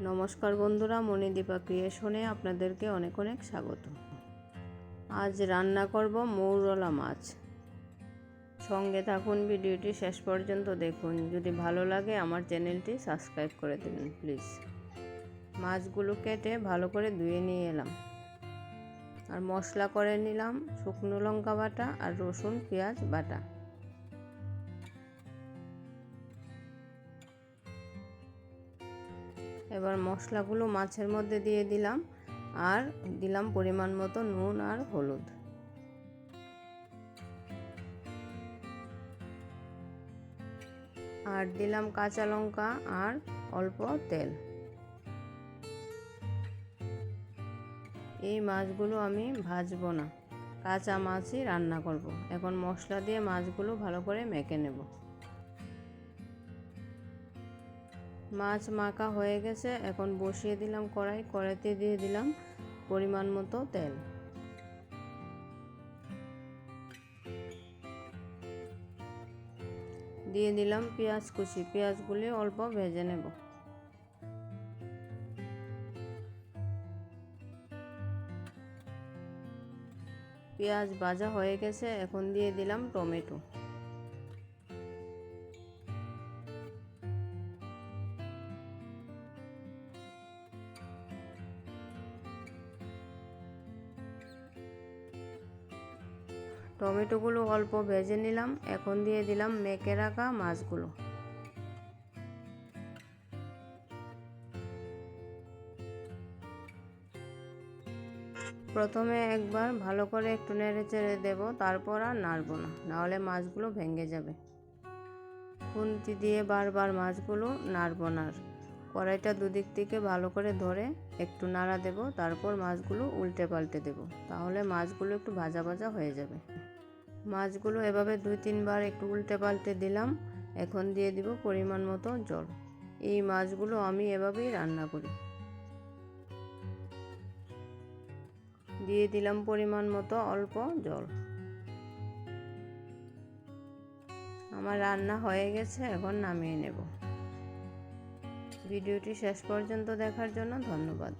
নমস্কার বন্ধুরা, মণিদীপা ক্রিয়েশনে আপনাদেরকে অনেক অনেক স্বাগত। আজ রান্না করব মৌরলা মাছ। সঙ্গে থাকুন, ভিডিওটি শেষ পর্যন্ত দেখুন। যদি ভালো লাগে আমার চ্যানেলটি সাবস্ক্রাইব করে দেবেন প্লিজ। মাছগুলো কেটে ভালো করে ধুয়ে নিয়ে এলাম, আর মশলা করে নিলাম শুকনো লঙ্কা বাটা আর রসুন পেঁয়াজ বাটা। এবার মশলাগুলো মাছের মধ্যে দিয়ে দিলাম, আর দিলাম পরিমাণ মতো নুন আর হলুদ। আর দিলাম কাঁচা লঙ্কা আর অল্প তেল। এই মাছগুলো আমি ভাজবো না, কাঁচা মাছই রান্না করব। এখন মশলা দিয়ে মাছগুলো ভালো করে মেখে নেব। মাছ মাখা হয়ে গেছে, এখন বসিয়ে দিলাম কড়াই। কড়াইতে দিয়ে দিলাম পরিমাণ মতো তেল। দিয়ে দিলাম পেঁয়াজ কুচি। পেঁয়াজগুলি অল্প ভেজে নেব। পেঁয়াজ ভাজা হয়ে গেছে, এখন দিয়ে দিলাম টমেটো। টমেটোগুলো অল্প ভেজে নিলাম, এখন দিয়ে দিলাম মেখে রাখা মাছগুলো। প্রথমে একবার ভালো করে একটু নেড়ে চেড়ে দেবো, তারপর আর নাড়বো না, নাহলে মাছগুলো ভেঙে যাবে। খুন্তি দিয়ে বারবার মাছগুলো নাড়বো না। কড়াইটা দুদিক থেকে ভালো করে ধরে একটু নাড়া দেব, তারপর মাছগুলো উল্টে পাল্টে দেব, তাহলে মাছগুলো একটু ভাজা ভাজা হয়ে যাবে। মাছগুলো এভাবে 2-3 বার একটু উল্টে পাল্টে দিলাম। এখন দিয়ে দিব পরিমাণ মতো জল। এই মাছগুলো আমি এভাবেই রান্না করি। দিয়ে দিলাম পরিমাণ মতো অল্প জল। আমার রান্না হয়ে গেছে, এখন নামিয়ে নেব। ভিডিওটি শেষ পর্যন্ত দেখার জন্য ধন্যবাদ।